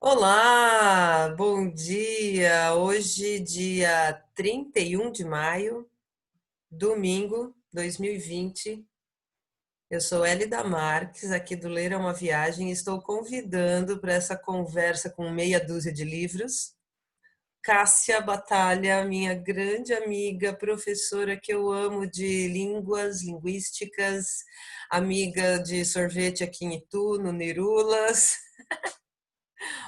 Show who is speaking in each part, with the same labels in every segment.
Speaker 1: Olá, bom dia. Hoje, dia 31 de maio, domingo 2020. Eu sou Elida Marques, aqui do Ler é uma Viagem, e estou convidando para essa conversa com meia dúzia de livros Cássia Batalha, minha grande amiga, professora que eu amo de línguas, linguísticas, amiga de sorvete aqui em Itu, no Nirulas.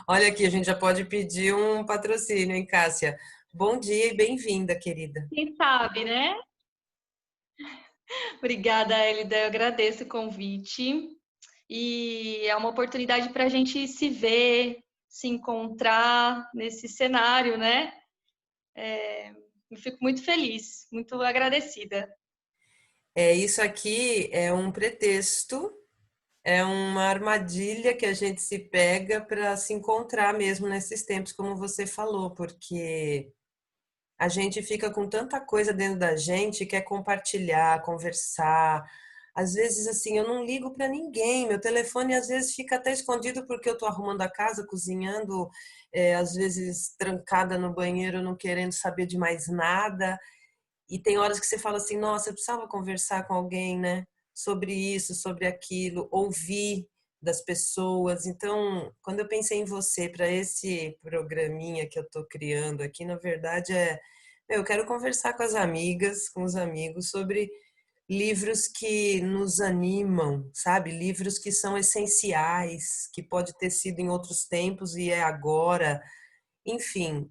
Speaker 1: Olha aqui, a gente já pode pedir um patrocínio, hein, Cássia? Bom dia e bem-vinda, querida.
Speaker 2: Quem sabe, né? Obrigada, Elida. Eu agradeço o convite. E é uma oportunidade para a gente se ver, se encontrar nesse cenário, né? Eu fico muito feliz, muito agradecida.
Speaker 1: Isso aqui é um pretexto, é uma armadilha que a gente se pega para se encontrar mesmo nesses tempos, como você falou, porque a gente fica com tanta coisa dentro da gente, quer compartilhar, conversar. Às vezes, assim, eu não ligo para ninguém. Meu telefone às vezes fica até escondido porque eu estou arrumando a casa, cozinhando, às vezes trancada no banheiro, não querendo saber de mais nada. E tem horas que você fala assim, nossa, eu precisava conversar com alguém, né? Sobre isso, sobre aquilo, ouvir das pessoas. Então, quando eu pensei em você para esse programinha que eu estou criando aqui, na verdade eu quero conversar com as amigas, com os amigos sobre livros que nos animam, sabe? Livros que são essenciais, que pode ter sido em outros tempos e é agora. Enfim,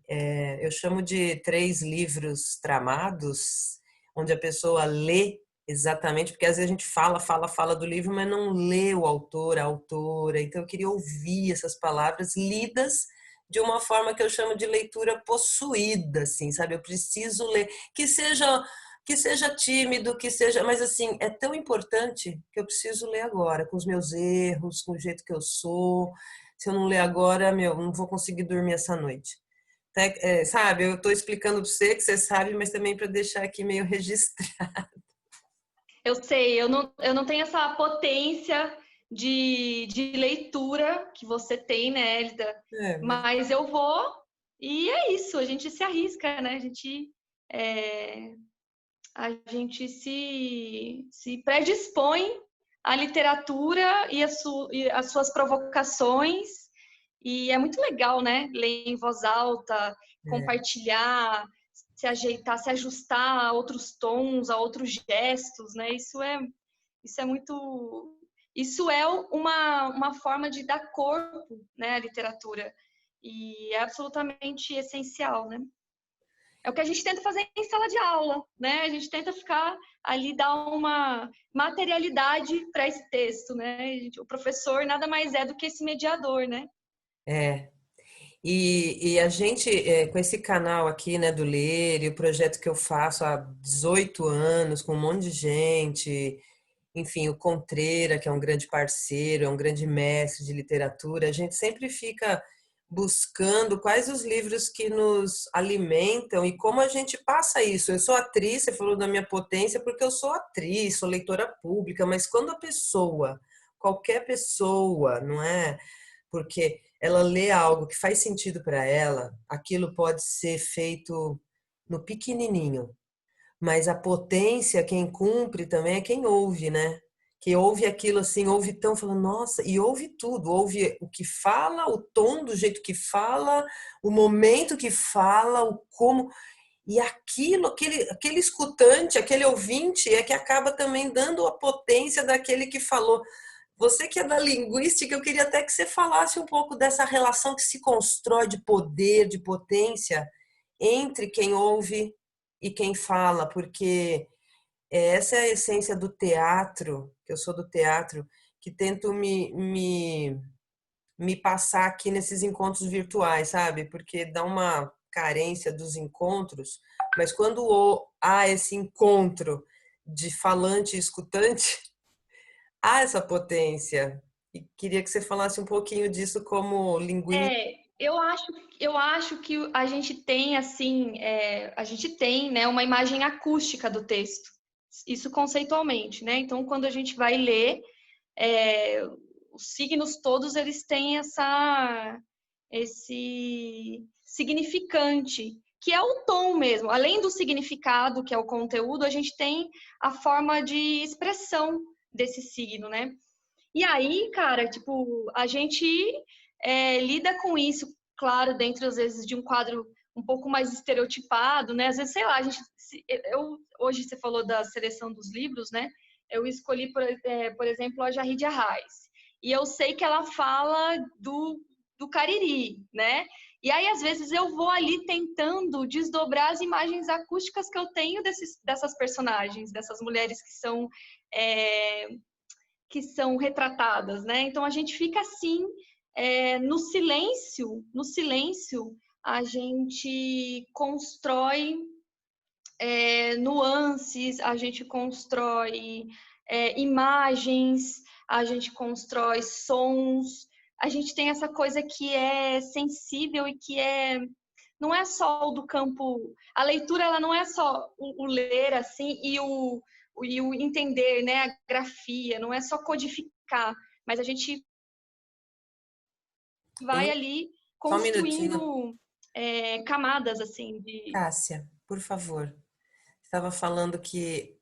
Speaker 1: eu chamo de três livros tramados, onde a pessoa lê exatamente, porque às vezes a gente fala do livro, mas não lê o autor, a autora. Então eu queria ouvir essas palavras lidas de uma forma que eu chamo de leitura possuída, assim, sabe? Eu preciso ler, que seja tímido, que seja, mas assim, é tão importante que eu preciso ler agora, com os meus erros, com o jeito que eu sou. Se eu não ler agora, meu, não vou conseguir dormir essa noite. Sabe, eu estou explicando para você que você sabe, mas também para deixar aqui meio registrado.
Speaker 2: Eu sei, eu não tenho essa potência de leitura que você tem, né, Elida?
Speaker 1: Mas
Speaker 2: Mas eu vou, e é isso, a gente se arrisca, né? É, a gente se predispõe à literatura e as suas provocações, e é muito legal, né? Ler em voz alta,
Speaker 1: é,
Speaker 2: compartilhar, se ajeitar, se ajustar a outros tons, a outros gestos, né? Isso é muito. Isso é uma forma de dar corpo, né, à literatura. E é absolutamente essencial, né? É o que a gente tenta fazer em sala de aula, né? A gente tenta ficar ali, dar uma materialidade para esse texto, né? O professor nada mais é do que esse mediador, né?
Speaker 1: é. E a gente, com esse canal aqui, né, do Ler, e o projeto que eu faço há 18 anos, com um monte de gente, enfim, o Contreira, que é um grande parceiro, é um grande mestre de literatura, a gente sempre fica buscando quais os livros que nos alimentam e como a gente passa isso. Eu sou atriz, você falou da minha potência, porque eu sou atriz, sou leitora pública, mas quando a pessoa, qualquer pessoa, não é? Porque ela lê algo que faz sentido para ela, aquilo pode ser feito no pequenininho, mas a potência, quem cumpre também é quem ouve, né? Que ouve aquilo assim, ouve tão, fala, nossa, e ouve tudo, ouve o que fala, o tom do jeito que fala, o momento que fala, o como. E aquilo, aquele escutante, aquele ouvinte é que acaba também dando a potência daquele que falou. Você que é da linguística, eu queria até que você falasse um pouco dessa relação que se constrói de poder, de potência entre quem ouve e quem fala, porque essa é a essência do teatro, que eu sou do teatro, que tento me passar aqui nesses encontros virtuais, sabe? Porque dá uma carência dos encontros, mas quando há esse encontro de falante e escutante, há essa potência. E queria que você falasse um pouquinho disso como linguista.
Speaker 2: Eu acho que a gente tem, assim, a gente tem, né, uma imagem acústica do texto, isso conceitualmente, né? Então, quando a gente vai ler, é, os signos todos, eles têm esse significante, que é o tom mesmo. Além do significado, que é o conteúdo, a gente tem a forma de expressão desse signo, né? E aí, cara, tipo, a gente lida com isso, claro, dentro, às vezes, de um quadro um pouco mais estereotipado, né? Às vezes, sei lá, a gente... hoje você falou da seleção dos livros, né? Eu escolhi, por exemplo, a Jahide Arraes. E eu sei que ela fala do Cariri, né? E aí, às vezes, eu vou ali tentando desdobrar as imagens acústicas que eu tenho dessas personagens, dessas mulheres que são retratadas, né? Então, a gente fica assim, no silêncio, a gente constrói nuances, a gente constrói imagens, a gente constrói sons, a gente tem essa coisa que é sensível e que não é só o do campo. A leitura, ela não é só o ler assim e o entender, né, a grafia, não é só codificar, mas a gente vai
Speaker 1: Hein?
Speaker 2: ali
Speaker 1: Só um minutinho.
Speaker 2: construindo camadas assim de...
Speaker 1: Cássia, por favor. Estava falando que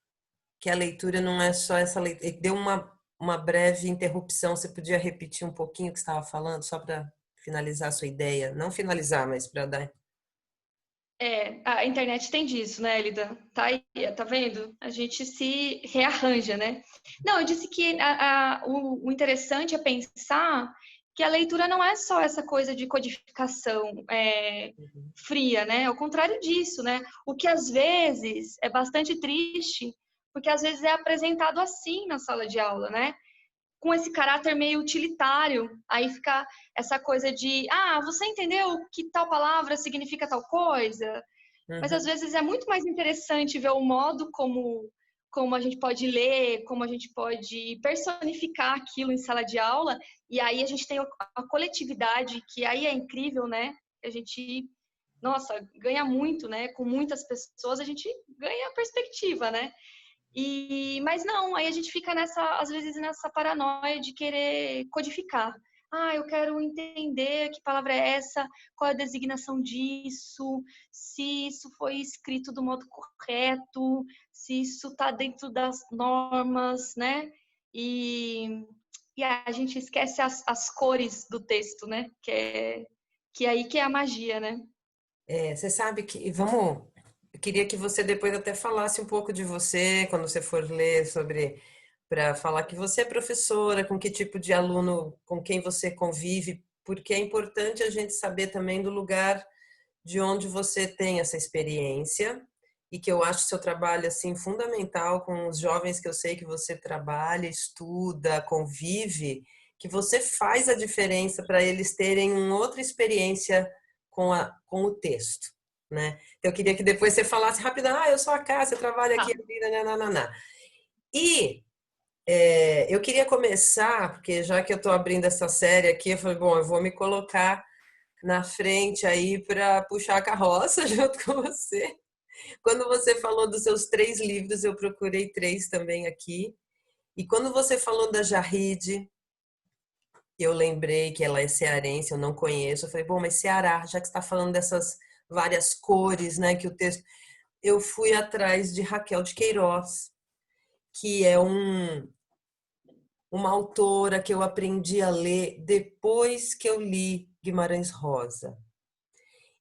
Speaker 1: a leitura não é só essa leitura. Deu uma breve interrupção. Você podia repetir um pouquinho o que você estava falando, só para finalizar a sua ideia? Não finalizar, mas para dar.
Speaker 2: A internet tem disso, né, Elida? Tá aí, tá vendo? A gente se rearranja, né? Não, eu disse que o interessante é pensar que a leitura não é só essa coisa de codificação fria, né? Ao contrário disso, né? O que às vezes é bastante triste, porque às vezes é apresentado assim na sala de aula, né? Com esse caráter meio utilitário, aí fica essa coisa de, você entendeu que tal palavra significa tal coisa? Mas às
Speaker 1: Uhum.
Speaker 2: vezes é muito mais interessante ver o modo como a gente pode ler, como a gente pode personificar aquilo em sala de aula, e aí a gente tem a coletividade, que aí é incrível, né? A gente, nossa, ganha muito, né? Com muitas pessoas a gente ganha perspectiva, né? Mas não, aí a gente fica às vezes nessa paranoia de querer codificar. Eu quero entender que palavra é essa, qual é a designação disso, se isso foi escrito do modo correto, se isso está dentro das normas, né? E a gente esquece as cores do texto, né? Que é aí que é a magia, né?
Speaker 1: Você sabe que vamos. Eu queria que você depois até falasse um pouco de você, quando você for ler sobre, para falar que você é professora, com que tipo de aluno, com quem você convive, porque é importante a gente saber também do lugar de onde você tem essa experiência e que eu acho seu trabalho assim fundamental com os jovens que eu sei que você trabalha, estuda, convive, que você faz a diferença para eles terem uma outra experiência com o texto, né? Então, eu queria que depois você falasse rapidão, eu sou a Cássia, eu trabalho aqui,
Speaker 2: Tá.
Speaker 1: nananana. E eu queria começar, porque já que eu estou abrindo essa série aqui, eu falei, bom, eu vou me colocar na frente aí para puxar a carroça junto com você. Quando você falou dos seus 3 livros, eu procurei 3 também aqui. E quando você falou da Jarride, eu lembrei que ela é cearense, eu não conheço. Eu falei, bom, mas Ceará, já que está falando dessas várias cores, né, que o texto... Eu fui atrás de Raquel de Queiroz, que é uma autora que eu aprendi a ler depois que eu li Guimarães Rosa.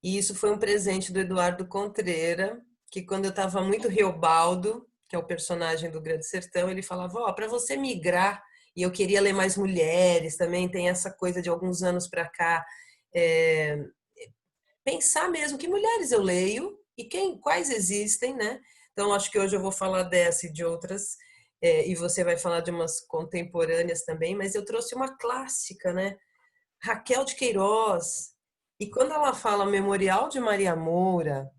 Speaker 1: E isso foi um presente do Eduardo Contreira, que quando eu estava muito Riobaldo, que é o personagem do Grande Sertão, ele falava, para você migrar, e eu queria ler mais mulheres, também tem essa coisa de alguns anos para cá, é, pensar mesmo que mulheres eu leio e quais existem, né? Então, acho que hoje eu vou falar dessa e de outras, e você vai falar de umas contemporâneas também, mas eu trouxe uma clássica, né? Raquel de Queiroz. E quando ela fala Memorial de Maria Moura,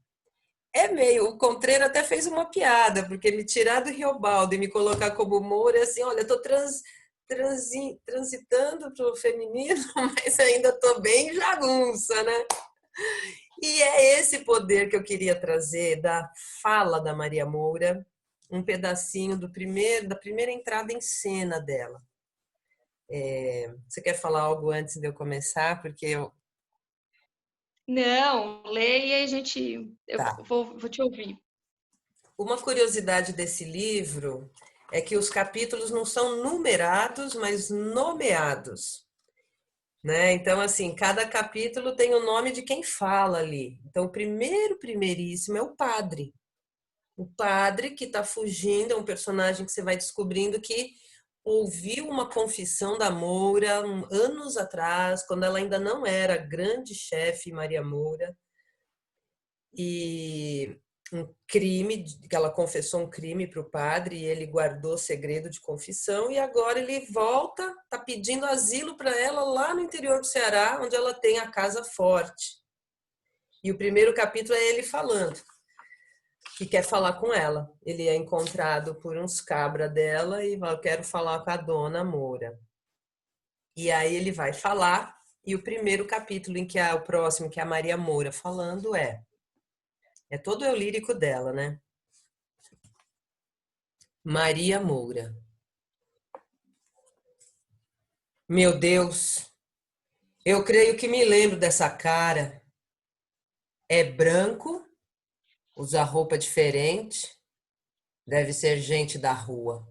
Speaker 1: é meio. O Contreira até fez uma piada, porque me tirar do Riobaldo e me colocar como Moura é assim: olha, estou transitando para o feminino, mas ainda estou bem jagunça, né? E é esse poder que eu queria trazer da fala da Maria Moura, um pedacinho da primeira entrada em cena dela. Você quer falar algo antes de eu começar? Porque
Speaker 2: Não, leia e a gente, eu
Speaker 1: Tá.
Speaker 2: vou te ouvir.
Speaker 1: Uma curiosidade desse livro é que os capítulos não são numerados, mas nomeados, né? Então, assim, cada capítulo tem o nome de quem fala ali. Então, o primeiríssimo é o padre. O padre que está fugindo, é um personagem que você vai descobrindo que ouviu uma confissão da Moura anos atrás, quando ela ainda não era grande chefe Maria Moura, e um crime, que ela confessou um crime para o padre e ele guardou segredo de confissão, e agora ele volta, está pedindo asilo para ela lá no interior do Ceará, onde ela tem a casa forte. E o primeiro capítulo é ele falando que quer falar com ela. Ele é encontrado por uns cabra dela e fala, eu quero falar com a dona Moura. E aí ele vai falar, e o primeiro capítulo em que o próximo, que é a Maria Moura falando, é todo o lírico dela, né? Maria Moura. Meu Deus, eu creio que me lembro dessa cara. É branco, usa roupa diferente, deve ser gente da rua.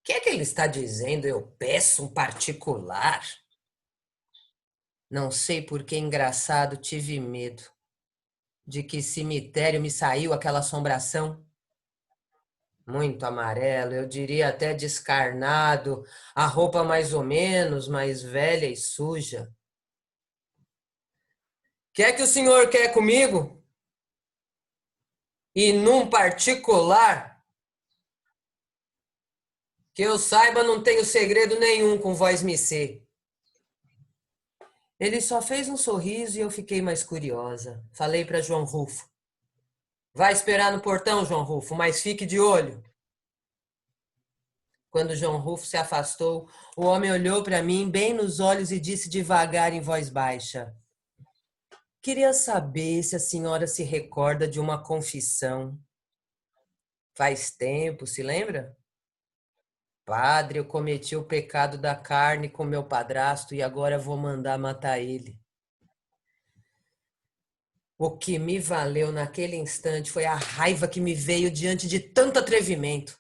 Speaker 1: O que é que ele está dizendo? Eu peço um particular? Não sei por que engraçado tive medo. De que cemitério me saiu aquela assombração? Muito amarelo, eu diria até descarnado, a roupa mais ou menos, mais velha e suja. Que é que o senhor quer comigo? E num particular, que eu saiba, não tenho segredo nenhum com voz missê. Ele só fez um sorriso e eu fiquei mais curiosa. Falei para João Rufo. Vai esperar no portão, João Rufo, mas fique de olho. Quando João Rufo se afastou, o homem olhou para mim bem nos olhos e disse devagar em voz baixa: queria saber se a senhora se recorda de uma confissão. Faz tempo, se lembra? Padre, eu cometi o pecado da carne com meu padrasto e agora vou mandar matar ele. O que me valeu naquele instante foi a raiva que me veio diante de tanto atrevimento.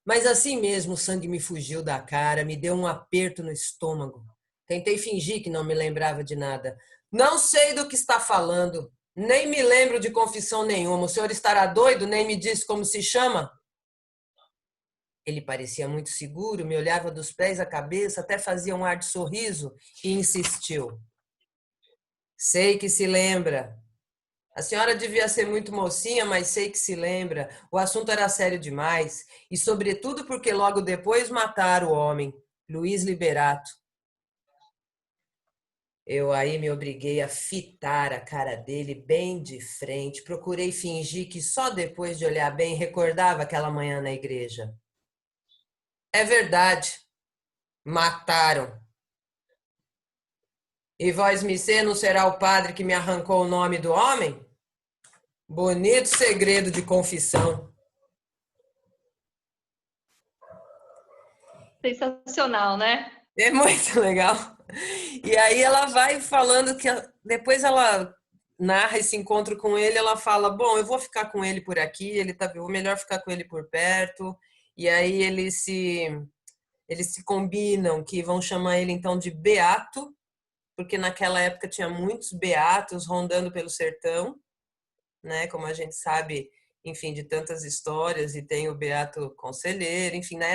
Speaker 1: Mas assim mesmo o sangue me fugiu da cara, me deu um aperto no estômago. Tentei fingir que não me lembrava de nada. Não sei do que está falando, nem me lembro de confissão nenhuma. O senhor estará doido? Nem me disse como se chama? Ele parecia muito seguro, me olhava dos pés à cabeça, até fazia um ar de sorriso e insistiu. Sei que se lembra. A senhora devia ser muito mocinha, mas sei que se lembra. O assunto era sério demais, e sobretudo porque logo depois mataram o homem, Luiz Liberato. Eu aí me obriguei a fitar a cara dele bem de frente, procurei fingir que só depois de olhar bem recordava aquela manhã na igreja. É verdade, mataram. E vós, missê, não será o padre que me arrancou o nome do homem? Bonito segredo de confissão.
Speaker 2: Sensacional, né?
Speaker 1: É muito legal. E aí ela vai falando que depois ela narra esse encontro com ele, ela fala: "Bom, eu vou ficar com ele por aqui, ele tá, melhor ficar com ele por perto". E aí eles se combinam que vão chamar ele então de Beato, porque naquela época tinha muitos beatos rondando pelo sertão, né? Como a gente sabe, enfim, de tantas histórias, e tem o Beato Conselheiro, enfim, né?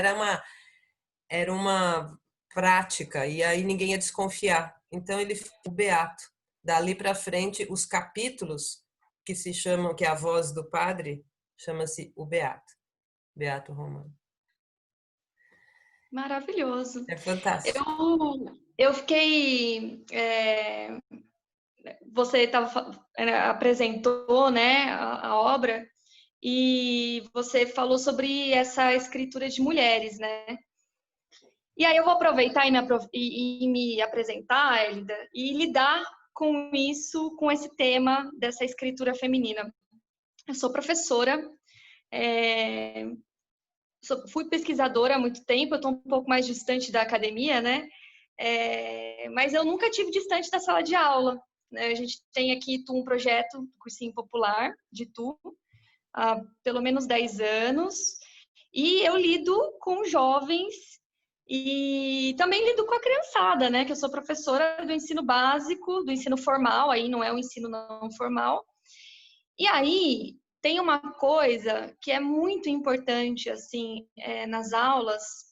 Speaker 1: Era uma prática e aí ninguém ia desconfiar. Então ele ficou o Beato. Dali para frente, os capítulos que se chamam, que é a voz do padre, chama-se o Beato, Beato Romano.
Speaker 2: Maravilhoso.
Speaker 1: É fantástico.
Speaker 2: Eu fiquei. Você apresentou, né, a obra e você falou sobre essa escritura de mulheres, né? E aí eu vou aproveitar e me apresentar, Elida, e lidar com isso, com esse tema dessa escritura feminina. Eu sou professora, fui pesquisadora há muito tempo, eu estou um pouco mais distante da academia, né? Mas eu nunca tive distante da sala de aula. né? A gente tem aqui um projeto, Cursinho Popular, de Tu, há pelo menos 10 anos, e eu lido com jovens e também lido com a criançada, né? Que eu sou professora do ensino básico, do ensino formal, aí não é o ensino não formal. E aí tem uma coisa que é muito importante, assim, nas aulas,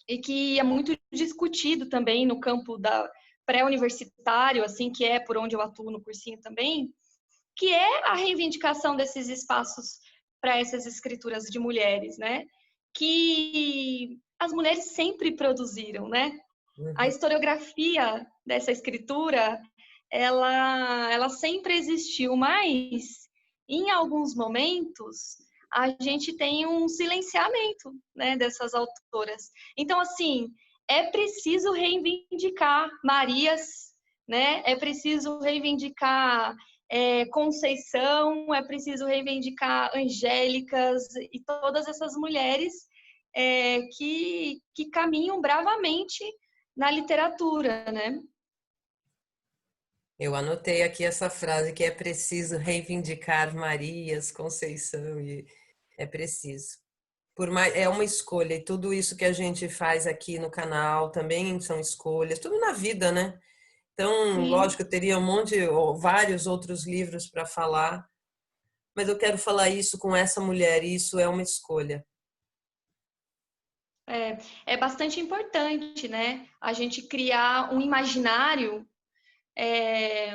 Speaker 2: e que é muito discutido também no campo da pré-universitário, assim, que é por onde eu atuo no cursinho também, que é a reivindicação desses espaços para essas escrituras de mulheres, né? Que as mulheres sempre produziram, né? A
Speaker 1: Uhum.
Speaker 2: historiografia dessa escritura, ela sempre existiu, mas em alguns momentos a gente tem um silenciamento, né, dessas autoras. Então, assim, é preciso reivindicar Marias, né? É preciso reivindicar Conceição, é preciso reivindicar Angélicas e todas essas mulheres que caminham bravamente na literatura, né?
Speaker 1: Eu anotei aqui essa frase que é preciso reivindicar Marias, Conceição, e é preciso. Por mais, é uma escolha, e tudo isso que a gente faz aqui no canal também são escolhas, tudo na vida, né? Então,
Speaker 2: Sim,
Speaker 1: lógico, eu teria um monte, ou vários outros livros para falar, mas eu quero falar isso com essa mulher, e isso é uma escolha.
Speaker 2: é bastante importante, né? A gente criar um imaginário é,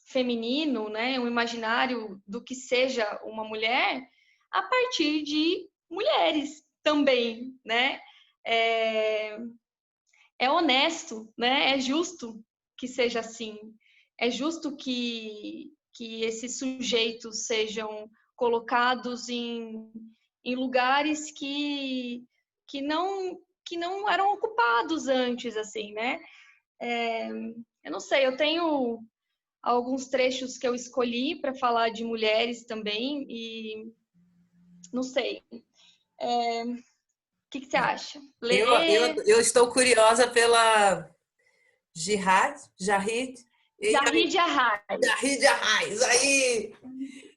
Speaker 2: feminino, né? Um imaginário do que seja uma mulher a partir de mulheres também, né? É, é honesto, né? É justo que seja assim. É justo que esses sujeitos sejam colocados em lugares que não eram ocupados antes, assim, né? É, eu não sei, eu tenho alguns trechos que eu escolhi para falar de mulheres também e não sei. O que você acha? Ler
Speaker 1: Eu estou curiosa pela Jahid,
Speaker 2: Jahid Arraes.
Speaker 1: Jahid Arraes. Aí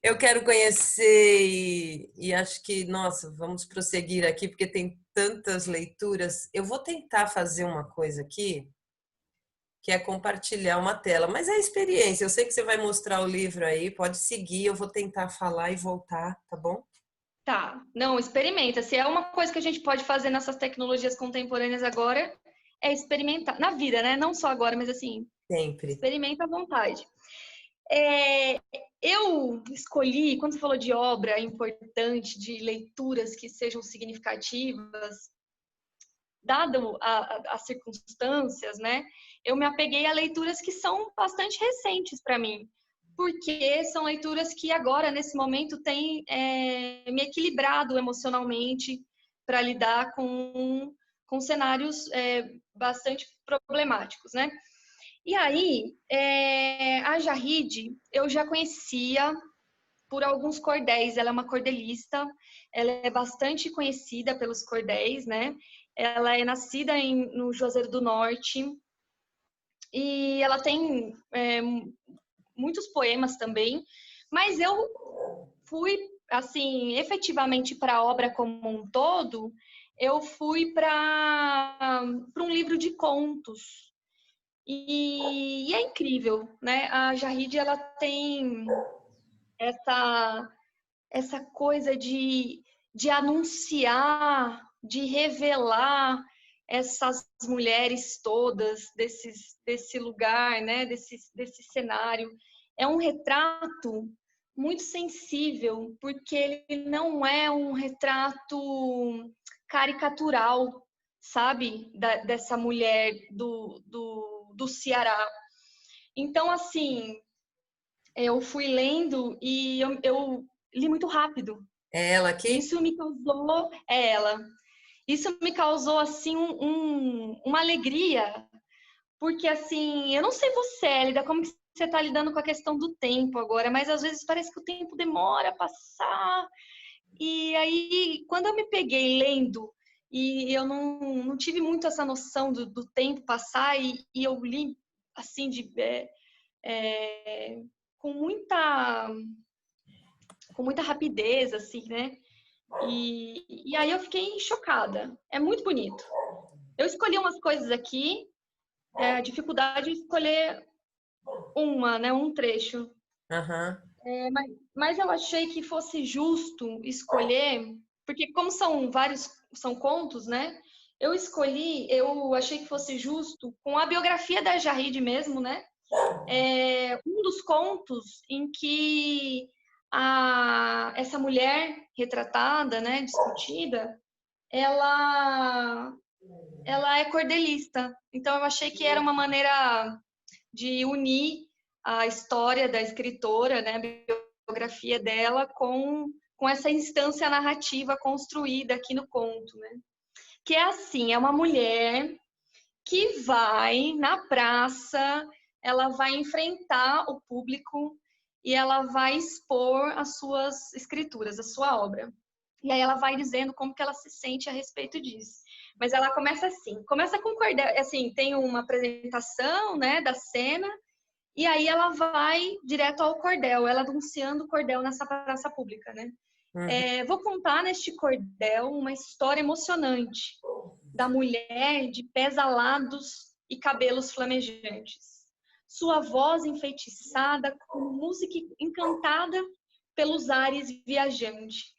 Speaker 1: eu quero conhecer e acho que, nossa, vamos prosseguir aqui, porque tem tantas leituras. Eu vou tentar fazer uma coisa aqui, que é compartilhar uma tela, mas é experiência. Eu sei que você vai mostrar o livro aí, pode seguir, eu vou tentar falar e voltar, tá bom?
Speaker 2: Tá, não, experimenta. Se é uma coisa que a gente pode fazer nessas tecnologias contemporâneas agora, é experimentar. Na vida, né? Não só agora, mas assim,
Speaker 1: Sempre.
Speaker 2: experimenta à vontade. É, eu escolhi, quando você falou de obra importante, de leituras que sejam significativas, dado as circunstâncias, né? Eu me apeguei a leituras que são bastante recentes para mim, porque são leituras que agora, nesse momento, têm me equilibrado emocionalmente para lidar com cenários bastante problemáticos, né? E aí, a Jahid, eu já conhecia por alguns cordéis. Ela é uma cordelista, ela é bastante conhecida pelos cordéis, né? Ela é nascida no Juazeiro do Norte e ela tem muitos poemas também, mas eu fui, assim, efetivamente para a obra como um todo, eu fui para um livro de contos. E é incrível, né? A Jahid, ela tem essa coisa de anunciar, de revelar essas mulheres todas desse lugar, né? Desse cenário. É um retrato muito sensível, porque ele não é um retrato caricatural, sabe? Dessa mulher do Ceará. Então, assim, eu fui lendo e eu li muito rápido.
Speaker 1: É ela aqui?
Speaker 2: Isso me causou, ela, isso me causou, assim, uma alegria, porque, assim, eu não sei você, Elida, como que você está lidando com a questão do tempo agora, mas às vezes parece que o tempo demora a passar, e aí, quando eu me peguei lendo, e eu não tive muito essa noção do tempo passar, e eu li, assim, com muita rapidez, assim, né? E aí eu fiquei chocada. É muito bonito. Eu escolhi umas coisas aqui, a dificuldade de escolher né, um trecho.
Speaker 1: Aham.
Speaker 2: Mas eu achei que fosse justo escolher, porque como são contos, né? Eu achei que fosse justo com a biografia da Jarid mesmo, né? Um dos contos em que essa mulher retratada, né, discutida, ela é cordelista. Então eu achei que era uma maneira de unir a história da escritora, né, a biografia dela com essa instância narrativa construída aqui no conto, né? Que é assim, é uma mulher que vai na praça, ela vai enfrentar o público e ela vai expor as suas escrituras, a sua obra. E aí ela vai dizendo como que ela se sente a respeito disso. Mas ela começa assim, começa com cordel, assim, tem uma apresentação, né, da cena, e aí ela vai direto ao cordel, ela anunciando o cordel nessa praça pública, né?
Speaker 1: Uhum.
Speaker 2: Vou contar neste cordel uma história emocionante da mulher de pés alados e cabelos flamejantes. Sua voz enfeitiçada como música encantada pelos ares viajantes.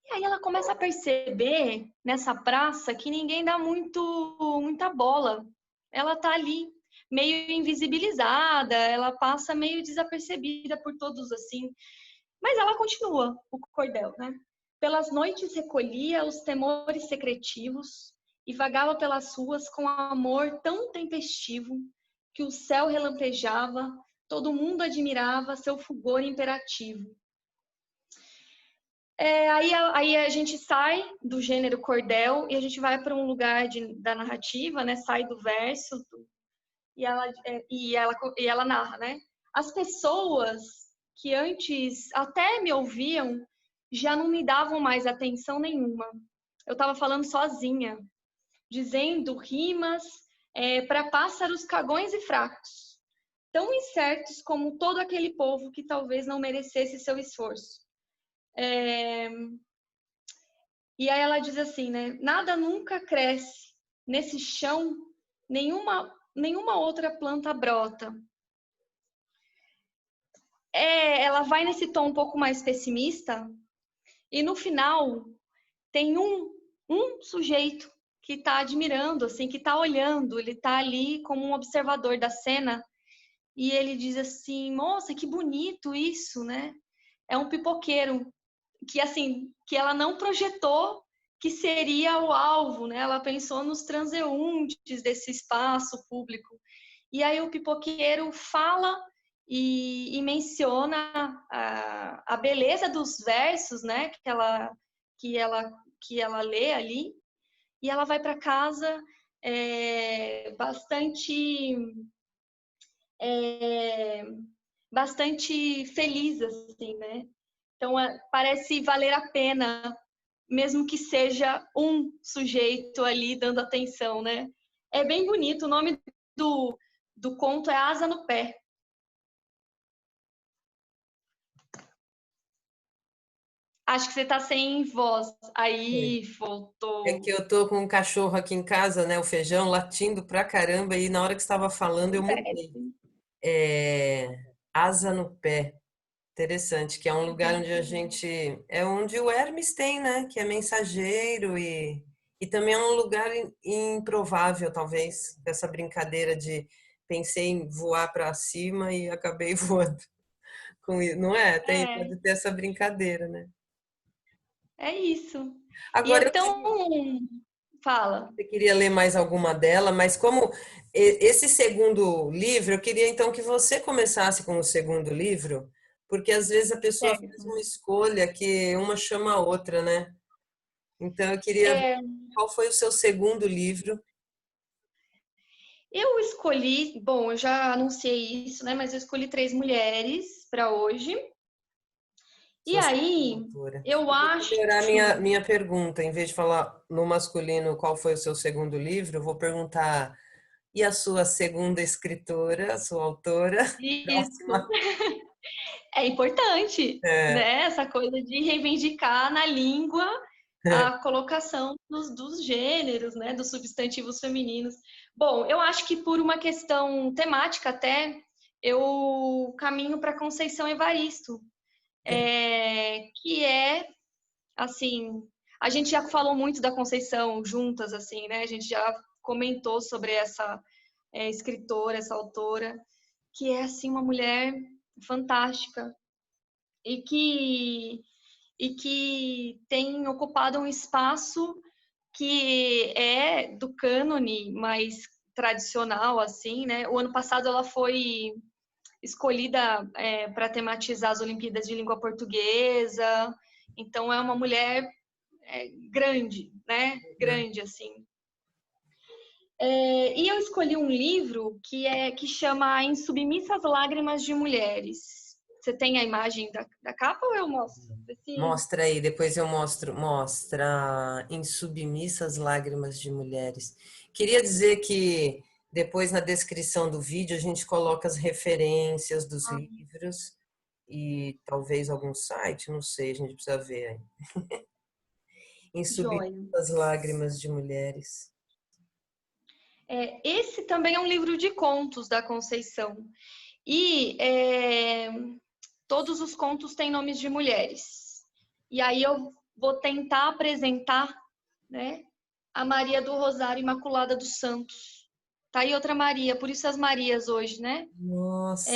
Speaker 2: E aí ela começa a perceber nessa praça que ninguém dá muita bola. Ela tá ali, meio invisibilizada, ela passa meio desapercebida por todos assim. Mas ela continua o cordel, né? Pelas noites recolhia os temores secretivos e vagava pelas ruas com amor tão tempestivo que o céu relampejava, todo mundo admirava seu fulgor imperativo. Aí a gente sai do gênero cordel e a gente vai para um lugar da narrativa, né? Sai do verso e ela narra, né? As pessoas que antes até me ouviam já não me davam mais atenção nenhuma. Eu estava falando sozinha, dizendo rimas para pássaros cagões e fracos, tão incertos como todo aquele povo que talvez não merecesse seu esforço. E aí ela diz assim, né? Nada nunca cresce nesse chão, nenhuma outra planta brota. Ela vai nesse tom um pouco mais pessimista e no final tem um sujeito que está admirando, assim, que está olhando, ele está ali como um observador da cena e ele diz assim, moça, que bonito isso, né? É um pipoqueiro que, assim, que ela não projetou que seria o alvo, né? Ela pensou nos transeuntes desse espaço público. E aí o pipoqueiro fala e menciona a beleza dos versos, né? Que ela lê ali. E ela vai para casa bastante feliz, assim, né? Então, parece valer a pena, mesmo que seja um sujeito ali dando atenção, né? É bem bonito. O nome do conto é Asa no Pé. Acho que você tá sem voz. Aí,
Speaker 1: É
Speaker 2: voltou.
Speaker 1: que eu tô com um cachorro aqui em casa, né, o Feijão, latindo pra caramba, e na hora que estava falando eu mudei.
Speaker 2: Acontece.
Speaker 1: Asa no Pé, interessante, que é um lugar onde a gente, é onde o Hermes tem, né, que é mensageiro e também é um lugar improvável, talvez, dessa brincadeira de pensei em voar para cima e acabei voando com isso, não é?
Speaker 2: É,
Speaker 1: Pode ter essa brincadeira, né?
Speaker 2: é isso. E
Speaker 1: Agora,
Speaker 2: é tão... Fala.
Speaker 1: eu queria ler mais alguma dela, mas como esse segundo livro, eu queria então que você começasse com o segundo livro, porque às vezes a pessoa faz
Speaker 2: Certo.
Speaker 1: uma escolha que uma chama a outra, né? Então eu queria ver
Speaker 2: É,
Speaker 1: qual foi o seu segundo livro.
Speaker 2: eu escolhi, bom, eu já anunciei isso, né? Mas eu escolhi três mulheres para hoje. E
Speaker 1: Você é uma
Speaker 2: aí,
Speaker 1: autora.
Speaker 2: eu
Speaker 1: Eu vou
Speaker 2: acho.
Speaker 1: melhorar minha pergunta. Em vez de falar no masculino qual foi o seu segundo livro, eu vou perguntar E a sua segunda escritora, a sua autora
Speaker 2: Isso.
Speaker 1: próxima?
Speaker 2: É importante,
Speaker 1: É.
Speaker 2: né? Essa coisa de reivindicar na língua a colocação dos gêneros, né? Dos substantivos femininos. Bom, eu acho que por uma questão temática até, eu caminho para Conceição Evaristo, que é, assim, a gente já falou muito da Conceição juntas, assim, né? A gente já comentou sobre essa escritora, essa autora, que é, assim, uma mulher fantástica, e que tem ocupado um espaço que é do cânone mais tradicional, assim, né? O ano passado ela foi escolhida para tematizar as Olimpíadas de Língua Portuguesa, então é uma mulher grande, né? Grande, assim. E eu escolhi um livro que chama Em Submissas Lágrimas de Mulheres. Você tem a imagem da capa ou eu mostro?
Speaker 1: Mostra aí, depois eu mostro. Mostra Em Submissas Lágrimas de Mulheres. Queria dizer que depois na descrição do vídeo a gente coloca as referências dos livros e talvez algum site, não sei, a gente precisa ver aí. Em
Speaker 2: Joia.
Speaker 1: Submissas Lágrimas de Mulheres.
Speaker 2: Esse também é um livro de contos da Conceição. E todos os contos têm nomes de mulheres. E aí eu vou tentar apresentar, né, a Maria do Rosário Imaculada dos Santos. Tá aí outra Maria, por isso as Marias hoje, né?
Speaker 1: Nossa,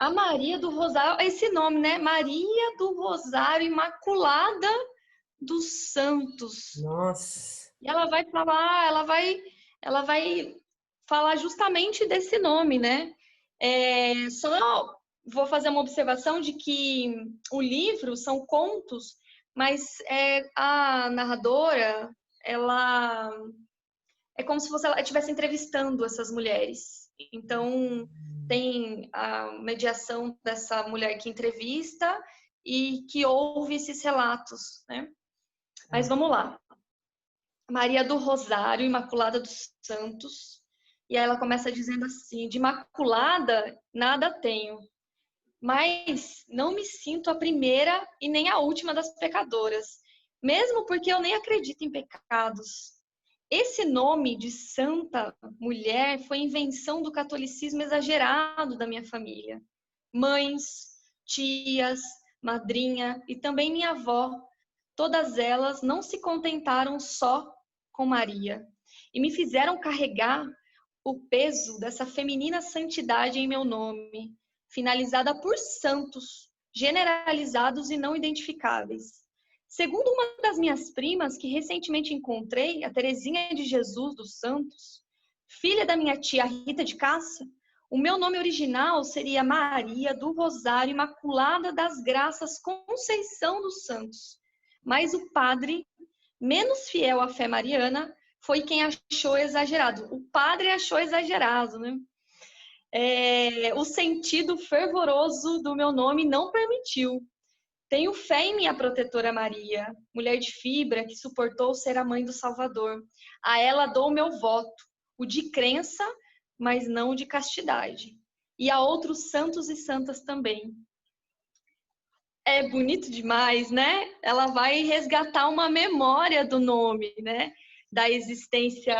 Speaker 2: A Maria do Rosário, esse nome, né? Maria do Rosário Imaculada dos Santos.
Speaker 1: nossa.
Speaker 2: E ela vai falar, ela vai falar justamente desse nome, né? Só vou fazer uma observação de que o livro são contos, mas a narradora, ela é como se ela estivesse entrevistando essas mulheres. Então, tem a mediação dessa mulher que entrevista e que ouve esses relatos, né? Mas vamos lá. Maria do Rosário, Imaculada dos Santos. E aí ela começa dizendo assim: de Imaculada nada tenho, mas não me sinto a primeira e nem a última das pecadoras, mesmo porque eu nem acredito em pecados. Esse nome de santa mulher foi invenção do catolicismo exagerado da minha família. Mães, tias, madrinha e também minha avó, todas elas não se contentaram só com Maria e me fizeram carregar o peso dessa feminina santidade em meu nome, finalizada por santos, generalizados e não identificáveis. Segundo uma das minhas primas, que recentemente encontrei, a Terezinha de Jesus dos Santos, filha da minha tia Rita de Cássia, o meu nome original seria Maria do Rosário Imaculada das Graças Conceição dos Santos. Mas o padre, menos fiel à fé mariana, foi quem achou exagerado. O padre achou exagerado, né? O sentido fervoroso do meu nome não permitiu. Tenho fé em minha protetora Maria, mulher de fibra que suportou ser a mãe do Salvador. A ela dou o meu voto, o de crença, mas não o de castidade. E a outros santos e santas também. É bonito demais, né? Ela vai resgatar uma memória do nome, né? Da existência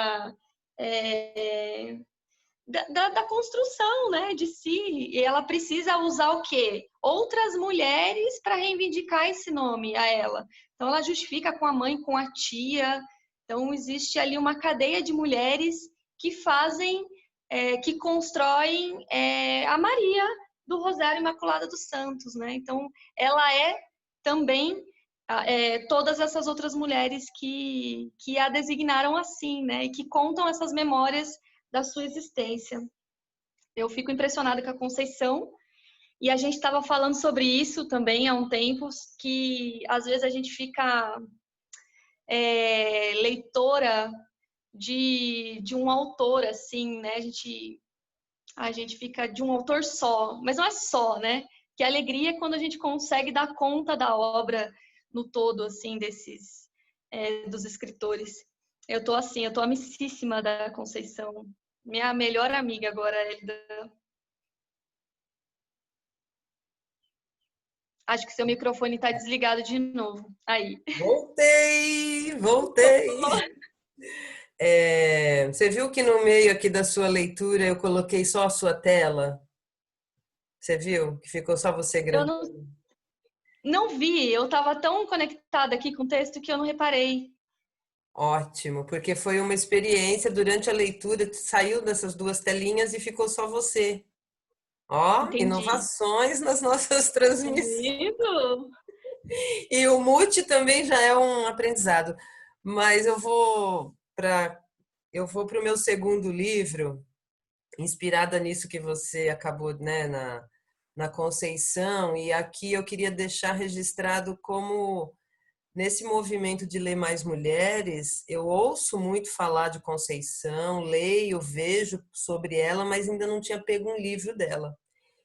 Speaker 2: da construção, né, de si. E ela precisa usar o quê? Outras mulheres para reivindicar esse nome a ela. Então, ela justifica com a mãe, com a tia. Então, existe ali uma cadeia de mulheres que fazem, que constroem a Maria do Rosário Imaculada dos Santos, né? Então, ela é também todas essas outras mulheres que a designaram assim, né? E que contam essas memórias da sua existência. Eu fico impressionada com a Conceição, e a gente estava falando sobre isso também há um tempo, que às vezes a gente fica leitora de um autor, assim, né? A gente fica de um autor só, mas não é só, né? Que alegria é quando a gente consegue dar conta da obra no todo, assim, dos escritores. Eu tô assim, eu tô amicíssima da Conceição. Minha melhor amiga agora, Elida. Acho que seu microfone tá desligado de novo. Aí.
Speaker 1: Voltei, voltei. Você viu que no meio aqui da sua leitura eu coloquei só a sua tela? Você viu que ficou só você
Speaker 2: Eu
Speaker 1: grandão?
Speaker 2: não vi, eu tava tão conectada aqui com o texto que eu não reparei.
Speaker 1: Ótimo, porque foi uma experiência durante a leitura, saiu dessas duas telinhas e ficou só você. Ó,
Speaker 2: Entendi.
Speaker 1: inovações nas nossas transmissões.
Speaker 2: Lindo.
Speaker 1: E o mute também já é um aprendizado. Mas eu vou para o meu segundo livro, inspirada nisso que você acabou, né, na Conceição, e aqui eu queria deixar registrado como nesse movimento de ler mais mulheres, eu ouço muito falar de Conceição, leio, vejo sobre ela, mas ainda não tinha pego um livro dela.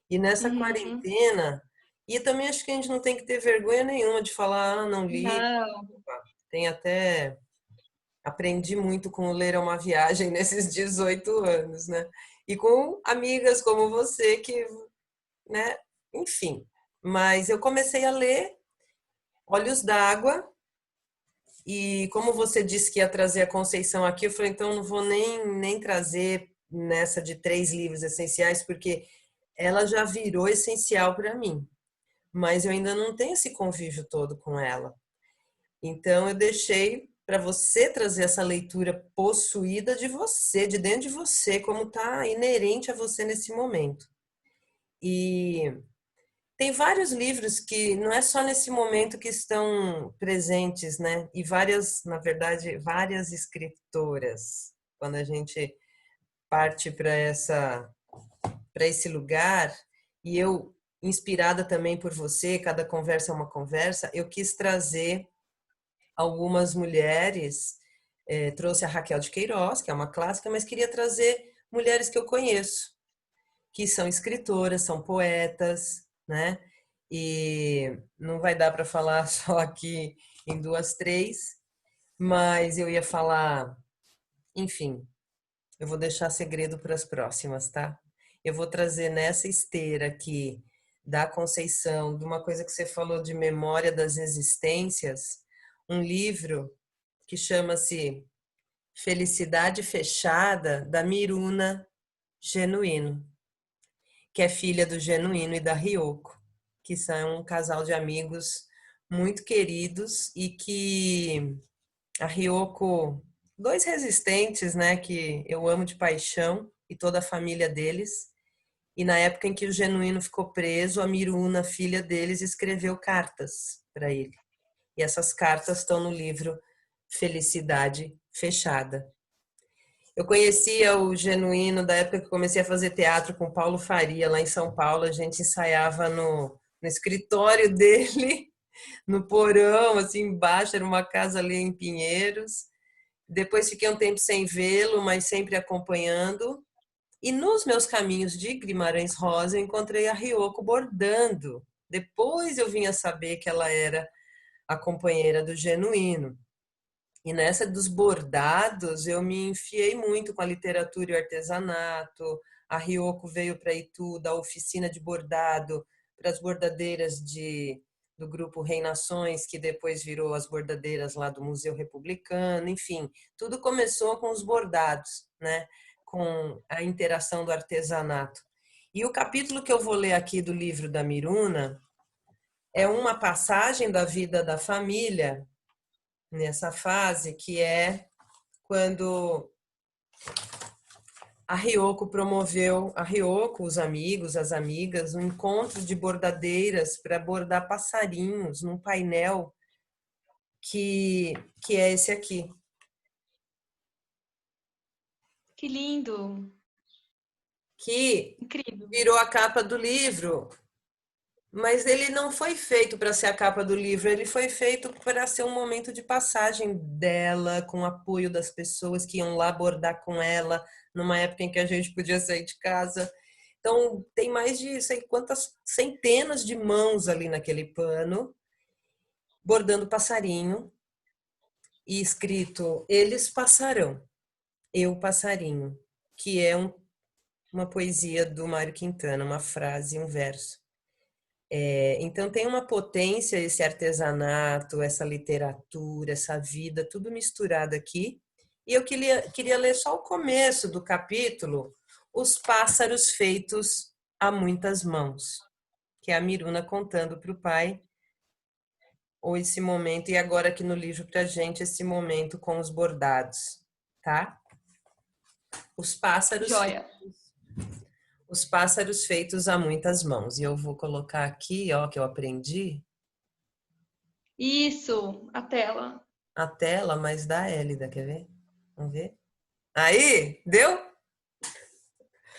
Speaker 1: E nessa
Speaker 2: Uhum.
Speaker 1: quarentena, e também acho que a gente não tem que ter vergonha nenhuma de falar, ah, não li,
Speaker 2: Não.
Speaker 1: tem até aprendi muito com o Ler é uma Viagem nesses 18 anos, né? E com amigas como você que, né, enfim. Mas eu comecei a ler Olhos d'Água e como você disse que ia trazer a Conceição aqui, eu falei, então não vou nem trazer nessa de 3 livros essenciais, porque ela já virou essencial para mim, mas eu ainda não tenho esse convívio todo com ela. Então eu deixei para você trazer essa leitura possuída de você, de dentro de você, como está inerente a você nesse momento. E tem vários livros que não é só nesse momento que estão presentes, né? E várias, na verdade, várias escritoras. Quando a gente parte para esse lugar, e eu inspirada também por você, cada conversa é uma conversa, eu quis trazer algumas mulheres, trouxe a Raquel de Queiroz, que é uma clássica, mas queria trazer mulheres que eu conheço, que são escritoras, são poetas, né? E não vai dar para falar só aqui em 2, 3, mas eu ia falar, enfim, eu vou deixar segredo para as próximas, tá? Eu vou trazer nessa esteira aqui da Conceição, de uma coisa que você falou de memória das existências, um livro que chama-se Felicidade Fechada, da Miruna Genuíno, que é filha do Genuíno e da Ryoko, que são um casal de amigos muito queridos e que a Ryoko, dois resistentes, né, que eu amo de paixão e toda a família deles. E na época em que o Genuíno ficou preso, a Miruna, filha deles, escreveu cartas para ele. E essas cartas estão no livro Felicidade Fechada. Eu conhecia o Genuíno da época que eu comecei a fazer teatro com Paulo Faria, lá em São Paulo. A gente ensaiava no escritório dele, no porão, assim, embaixo, era uma casa ali em Pinheiros. Depois fiquei um tempo sem vê-lo, mas sempre acompanhando. E nos meus caminhos de Guimarães Rosa, eu encontrei a Ryoko bordando. Depois eu vim a saber que ela era a companheira do Genuíno. E nessa dos bordados, eu me enfiei muito com a literatura e o artesanato. A Ryoko veio para Itu, da oficina de bordado para as bordadeiras do grupo Reinações, que depois virou as bordadeiras lá do Museu Republicano. Enfim, tudo começou com os bordados, né? Com a interação do artesanato. E o capítulo que eu vou ler aqui do livro da Miruna é uma passagem da vida da família nessa fase, que é quando a Ryoko promoveu, a Ryoko, os amigos, as amigas, um encontro de bordadeiras para bordar passarinhos num painel que, que é esse aqui.
Speaker 2: Que lindo.
Speaker 1: Que
Speaker 2: Incrível.
Speaker 1: virou a capa do livro, mas ele não foi feito para ser a capa do livro, ele foi feito para ser um momento de passagem dela, com o apoio das pessoas que iam lá abordar com ela, numa época em que a gente podia sair de casa. Então, tem mais de sei quantas centenas de mãos ali naquele pano, bordando passarinho. e escrito Eles Passarão, Eu Passarinho, que é uma poesia do Mário Quintana, uma frase, um verso. Então tem uma potência esse artesanato, essa literatura, essa vida, tudo misturado aqui. E eu queria ler só o começo do capítulo, Os Pássaros Feitos a Muitas Mãos, que é a Miruna contando para o pai ou esse momento, e agora aqui no livro para a gente, esse momento com os bordados, tá? Os pássaros,
Speaker 2: Joia.
Speaker 1: os pássaros feitos a muitas mãos. E eu vou colocar aqui, ó, que eu aprendi,
Speaker 2: Isso, a tela.
Speaker 1: a tela, mas da Hélida, quer ver? Vamos ver? Aí, deu?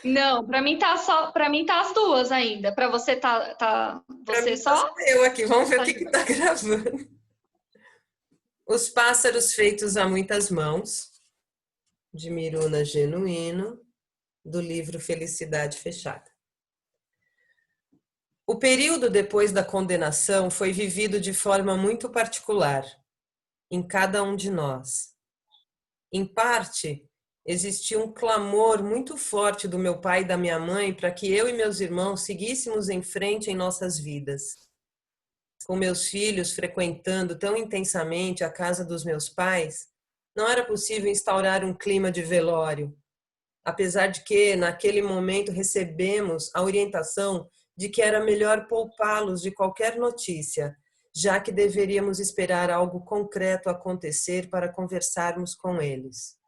Speaker 2: Não, para mim tá as duas ainda. Para você tá
Speaker 1: Para
Speaker 2: você
Speaker 1: mim tá só
Speaker 2: só?
Speaker 1: eu aqui, vamos ver o
Speaker 2: Tá
Speaker 1: que que tá gravando. Os pássaros feitos a muitas mãos, de Miruna Genuíno, do livro Felicidade Fechada. O período depois da condenação foi vivido de forma muito particular em cada um de nós. Em parte, existia um clamor muito forte do meu pai e da minha mãe para que eu e meus irmãos seguíssemos em frente em nossas vidas. Com meus filhos frequentando tão intensamente a casa dos meus pais, não era possível instaurar um clima de velório, apesar de que, naquele momento, recebemos a orientação de que era melhor poupá-los de qualquer notícia, já que deveríamos esperar algo concreto acontecer para conversarmos com eles.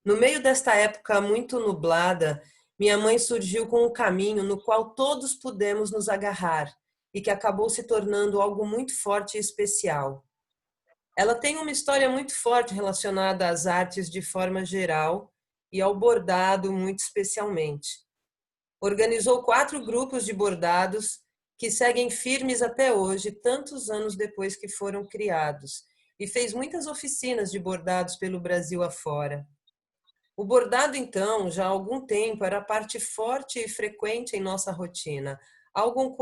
Speaker 1: No meio desta época muito nublada, minha mãe surgiu com um caminho no qual todos pudemos nos agarrar e que acabou se tornando algo muito forte e especial. Ela tem uma história muito forte relacionada às artes de forma geral e ao bordado muito especialmente. Organizou 4 grupos de bordados que seguem firmes até hoje, tantos anos depois que foram criados, e fez muitas oficinas de bordados pelo Brasil afora. O bordado, então, já há algum tempo era parte forte e frequente em nossa rotina, algo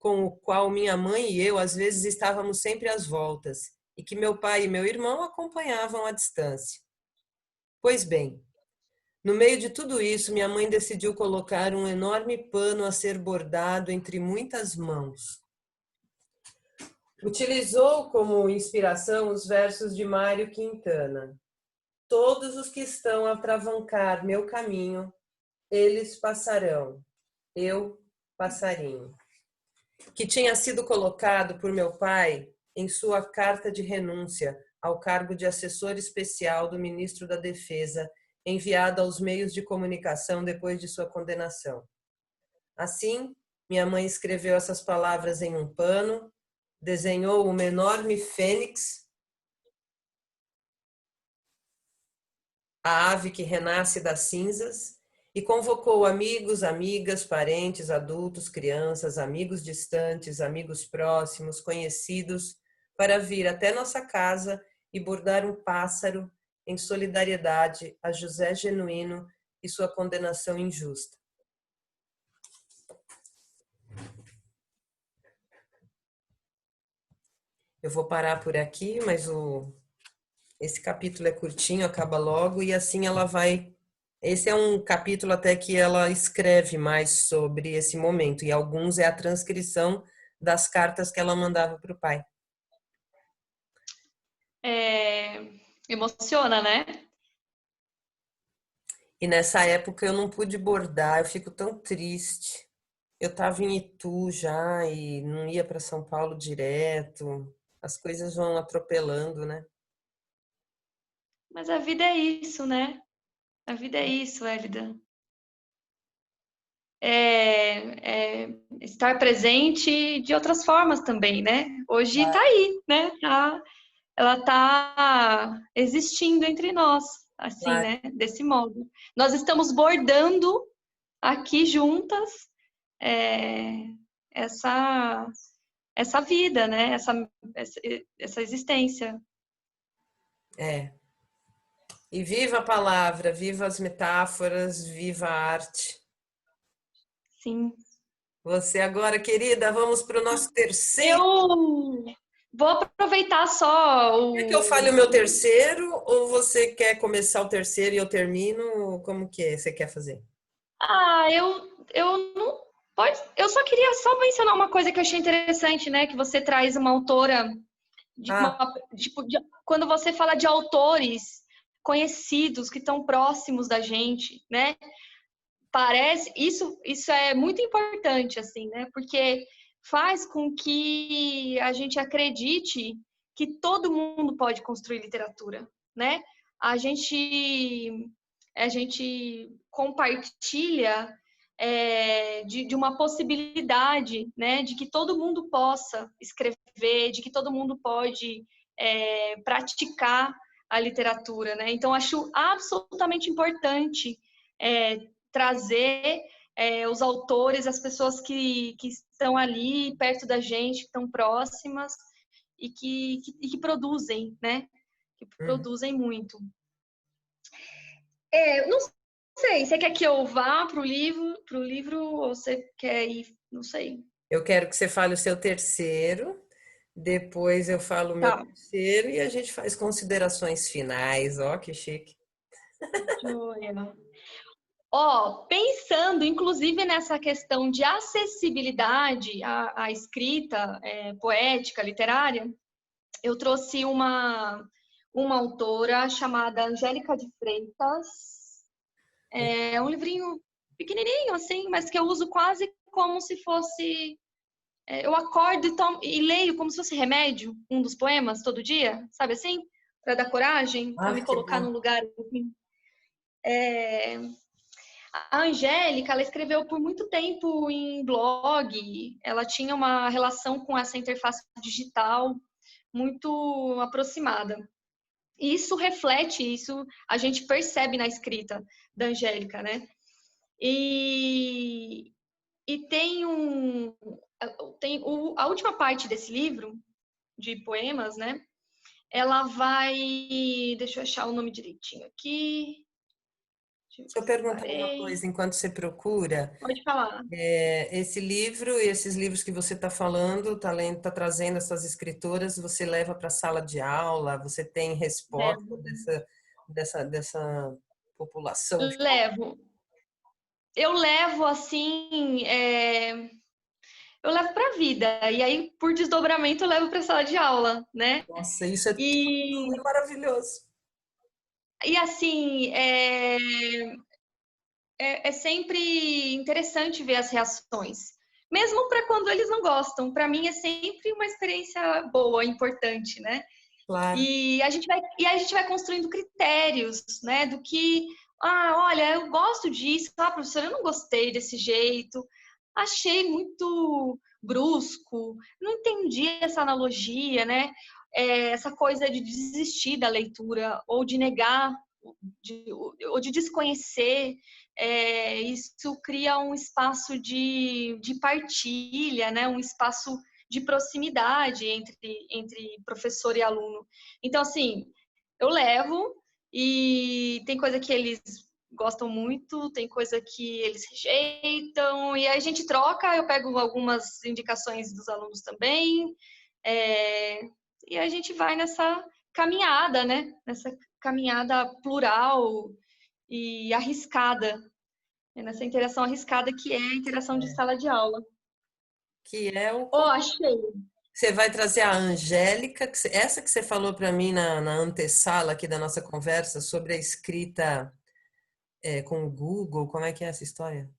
Speaker 1: com o qual minha mãe e eu às vezes estávamos sempre às voltas, e que meu pai e meu irmão acompanhavam à distância. Pois bem, no meio de tudo isso, minha mãe decidiu colocar um enorme pano a ser bordado entre muitas mãos. Utilizou como inspiração os versos de Mário Quintana. Todos os que estão a atravancar meu caminho, eles passarão, eu passarinho. Que tinha sido colocado por meu pai em sua carta de renúncia ao cargo de assessor especial do ministro da Defesa, enviada aos meios de comunicação depois de sua condenação. Assim, minha mãe escreveu essas palavras em um pano, desenhou uma enorme fênix, a ave que renasce das cinzas, e convocou amigos, amigas, parentes, adultos, crianças, amigos distantes, amigos próximos, conhecidos, para vir até nossa casa e bordar um pássaro em solidariedade a José Genuíno e sua condenação injusta. Eu vou parar por aqui, mas esse capítulo é curtinho, acaba logo, e assim ela vai. Esse é um capítulo até que ela escreve mais sobre esse momento, e alguns é a transcrição das cartas que ela mandava para o pai.
Speaker 2: Emociona, né?
Speaker 1: E nessa época eu não pude bordar, eu fico tão triste. Eu estava em Itu já e não ia para São Paulo direto. As coisas vão atropelando, né?
Speaker 2: Mas a vida é isso, né? A vida é isso, Hélida. Estar presente de outras formas também, né? Hoje está aí, né? Ela está existindo entre nós, assim,
Speaker 1: Claro.
Speaker 2: né? Desse modo. Nós estamos bordando aqui juntas é, essa vida, né? Essa existência.
Speaker 1: É. E viva a palavra, viva as metáforas, viva a arte.
Speaker 2: Sim.
Speaker 1: Você agora, querida, vamos para o nosso terceiro.
Speaker 2: Eu! Vou aproveitar só
Speaker 1: Quer que eu fale o meu terceiro ou você quer começar o terceiro e eu termino? Como que é? Você quer fazer?
Speaker 2: eu não pode, eu só queria só mencionar uma coisa que eu achei interessante, né? Que você traz uma autora de uma,
Speaker 1: Ah,
Speaker 2: tipo, quando você fala de autores conhecidos que estão próximos da gente, né? Parece isso é muito importante assim, né? Porque faz com que a gente acredite que todo mundo pode construir literatura, né? A gente a gente compartilha de uma possibilidade, né, de que todo mundo possa escrever, de que todo mundo pode praticar a literatura, né? Então acho absolutamente importante é, trazer os autores, as pessoas que estão ali perto da gente, que estão próximas e que produzem, né? Que
Speaker 1: uhum.
Speaker 2: produzem muito. Não sei, você quer que eu vá pro livro ou você quer ir? Não sei.
Speaker 1: Eu quero que você fale o seu terceiro, depois eu falo o meu
Speaker 2: Tá.
Speaker 1: terceiro e a gente faz considerações finais. Ó, que chique.
Speaker 2: Joia. Ó, pensando inclusive nessa questão de acessibilidade à escrita poética, literária, eu trouxe uma autora chamada Angélica de Freitas. É um livrinho pequenininho, assim, mas que eu uso quase como se fosse. Eu acordo e leio como se fosse remédio, um dos poemas, todo dia, sabe assim? Para dar coragem, para
Speaker 1: Ah,
Speaker 2: me
Speaker 1: que
Speaker 2: colocar
Speaker 1: bom.
Speaker 2: num lugar. Assim. A Angélica, ela escreveu por muito tempo em blog, ela tinha uma relação com essa interface digital muito aproximada. E isso reflete, isso a gente percebe na escrita da Angélica, né? E, e a última parte desse livro, de poemas, né? Ela vai. Deixa eu achar o nome direitinho aqui.
Speaker 1: Deixa eu perguntar uma
Speaker 2: Separei.
Speaker 1: coisa enquanto você procura.
Speaker 2: Pode falar.
Speaker 1: Esse livro e esses livros que você está falando, está tá trazendo essas escritoras, você leva para a sala de aula, você tem resposta
Speaker 2: Levo.
Speaker 1: dessa população?
Speaker 2: Levo. Eu levo assim. Eu levo para a vida. E aí, por desdobramento, eu levo para a sala de aula, né?
Speaker 1: Nossa, isso é tudo
Speaker 2: E,
Speaker 1: maravilhoso.
Speaker 2: e assim, é sempre interessante ver as reações. Mesmo para quando eles não gostam. Para mim é sempre uma experiência boa, importante, né?
Speaker 1: Claro.
Speaker 2: E a gente vai construindo critérios, né? Do que, olha, eu gosto disso, professora, eu não gostei desse jeito, achei muito brusco, não entendi essa analogia, né? Essa coisa de desistir da leitura ou de negar ou de desconhecer, isso cria um espaço de partilha, né? Um espaço de proximidade entre professor e aluno. Então, assim, eu levo e tem coisa que eles gostam muito, tem coisa que eles rejeitam, e aí a gente troca, eu pego algumas indicações dos alunos também, é, e a gente vai nessa caminhada, né? Nessa caminhada plural e arriscada, nessa interação arriscada que é a interação de sala de aula.
Speaker 1: Que é o.
Speaker 2: Oh, achei.
Speaker 1: Você vai trazer a Angélica, essa que você falou para mim na antessala aqui da nossa conversa sobre a escrita com o Google, como é que é essa história?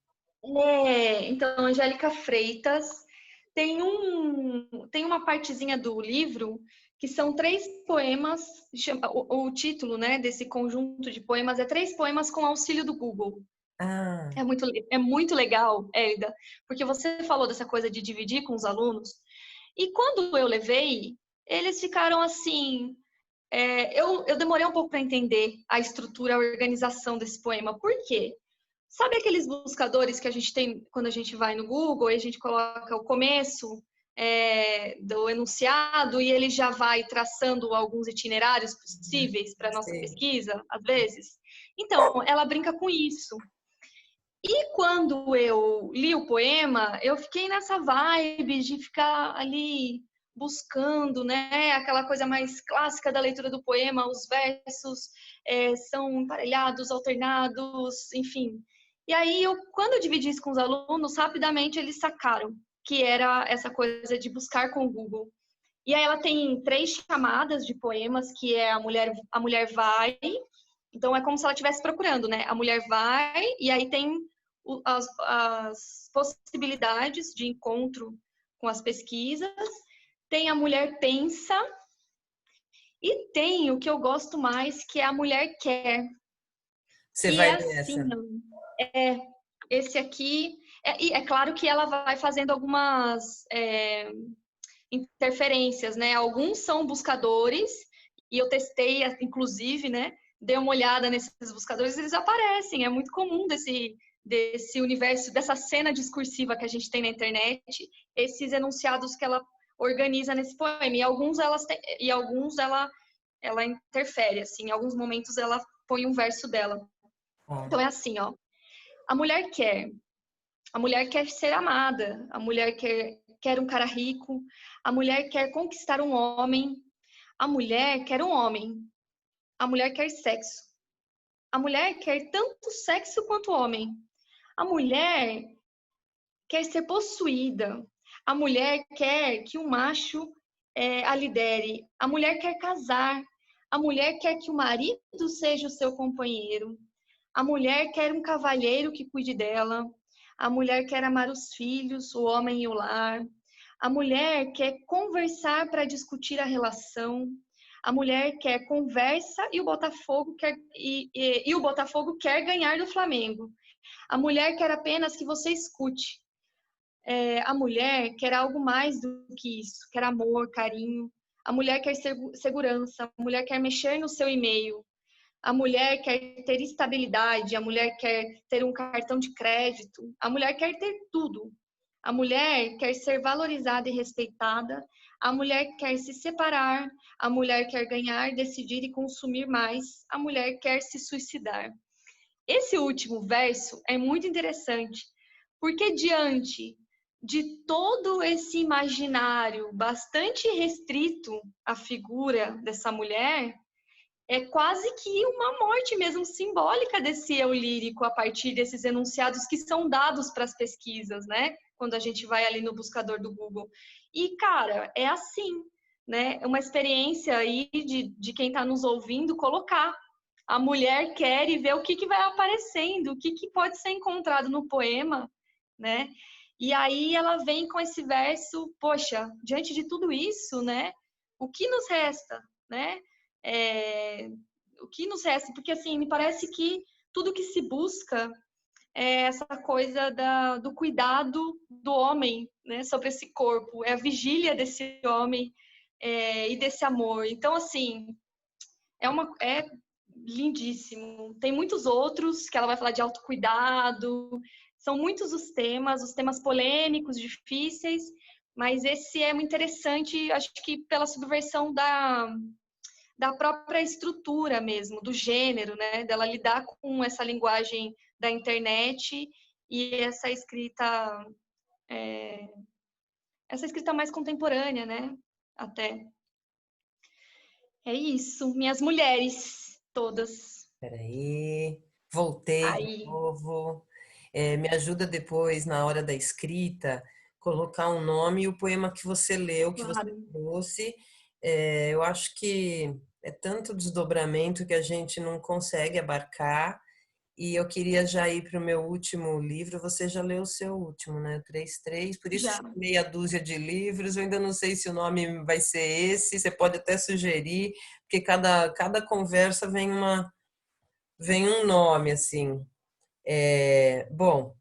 Speaker 2: Então, Angélica Freitas tem uma partezinha do livro que são 3 poemas, o título, né, desse conjunto de poemas é 3 poemas com auxílio do Google.
Speaker 1: Ah,
Speaker 2: É muito legal, Elida, porque você falou dessa coisa de dividir com os alunos, e quando eu levei, eles ficaram assim. Eu demorei um pouco para entender a estrutura, a organização desse poema. Por quê? Sabe aqueles buscadores que a gente tem quando a gente vai no Google e a gente coloca o começo do enunciado e ele já vai traçando alguns itinerários possíveis para nossa
Speaker 1: sei.
Speaker 2: pesquisa, às vezes? Então, ela brinca com isso. E quando eu li o poema, eu fiquei nessa vibe de ficar ali buscando, né, aquela coisa mais clássica da leitura do poema, os versos são emparelhados, alternados, enfim. E aí, quando eu dividi isso com os alunos, rapidamente eles sacaram que era essa coisa de buscar com o Google. E aí ela tem 3 chamadas de poemas, que é a mulher vai, então é como se ela estivesse procurando, né? A mulher vai, e aí tem as possibilidades de encontro com as pesquisas, tem a mulher pensa, e tem o que eu gosto mais, que é a mulher quer.
Speaker 1: Você
Speaker 2: E
Speaker 1: vai
Speaker 2: é
Speaker 1: nessa.
Speaker 2: assim, esse aqui, e é claro que ela vai fazendo algumas interferências, né? Alguns são buscadores, e eu testei, inclusive, né? Dei uma olhada nesses buscadores, eles aparecem. É muito comum desse universo, dessa cena discursiva que a gente tem na internet, esses enunciados que ela organiza nesse poema. E alguns ela interfere, assim. Em alguns momentos ela põe um verso dela. Então é assim, ó. A mulher quer. A mulher quer ser amada. A mulher quer um cara rico. A mulher quer conquistar um homem. A mulher quer um homem. A mulher quer sexo. A mulher quer tanto sexo quanto homem. A mulher quer ser possuída. A mulher quer que o macho a lidere. A mulher quer casar. A mulher quer que o marido seja o seu companheiro. A mulher quer um cavalheiro que cuide dela. A mulher quer amar os filhos, o homem e o lar. A mulher quer conversar para discutir a relação. A mulher quer conversa e o Botafogo quer ganhar do Flamengo. A mulher quer apenas que você escute. A mulher quer algo mais do que isso, quer amor, carinho. A mulher quer segurança, a mulher quer mexer no seu e-mail. A mulher quer ter estabilidade, a mulher quer ter um cartão de crédito, a mulher quer ter tudo. A mulher quer ser valorizada e respeitada, a mulher quer se separar, a mulher quer ganhar, decidir e consumir mais, a mulher quer se suicidar. Esse último verso é muito interessante, porque diante de todo esse imaginário bastante restrito à figura dessa mulher, é quase que uma morte mesmo simbólica desse eu lírico a partir desses enunciados que são dados para as pesquisas, né? Quando a gente vai ali no buscador do Google. E, cara, é assim, né? É uma experiência aí de quem está nos ouvindo colocar. A mulher quer e ver o que vai aparecendo, o que pode ser encontrado no poema, né? E aí ela vem com esse verso, poxa, diante de tudo isso, né? O que nos resta, né? O que nos resta? Porque, assim, me parece que tudo que se busca é essa coisa do cuidado do homem, né, sobre esse corpo, é a vigília desse homem e desse amor. Então, assim, é lindíssimo. Tem muitos outros que ela vai falar de autocuidado, são muitos os temas polêmicos, difíceis, mas esse é muito interessante, acho que pela subversão da própria estrutura mesmo, do gênero, né? Dela lidar com essa linguagem da internet e essa escrita mais contemporânea, né? Até. É isso, minhas mulheres todas.
Speaker 1: Peraí, voltei de
Speaker 2: Aí,
Speaker 1: novo. Me ajuda depois, na hora da escrita, colocar um nome e o poema que você leu, que você
Speaker 2: claro.
Speaker 1: trouxe. Eu acho que é tanto desdobramento que a gente não consegue abarcar. E eu queria já ir para o meu último livro. Você já leu o seu último, né? 3 por isso
Speaker 2: Já.
Speaker 1: meia dúzia de livros. Eu ainda não sei se o nome vai ser esse. Você pode até sugerir, porque cada conversa vem um nome, assim. Bom,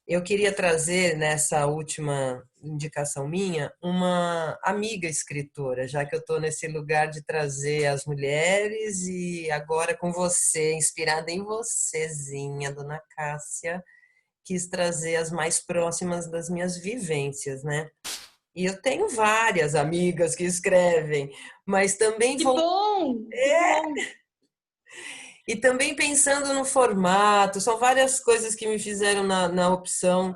Speaker 1: eu queria trazer nessa última indicação minha uma amiga escritora, já que eu estou nesse lugar de trazer as mulheres e agora com você, inspirada em vocêzinha, Dona Cássia, quis trazer as mais próximas das minhas vivências, né? E eu tenho várias amigas que escrevem, mas também
Speaker 2: Que
Speaker 1: vão.
Speaker 2: bom! Que bom!
Speaker 1: E também pensando no formato, são várias coisas que me fizeram na opção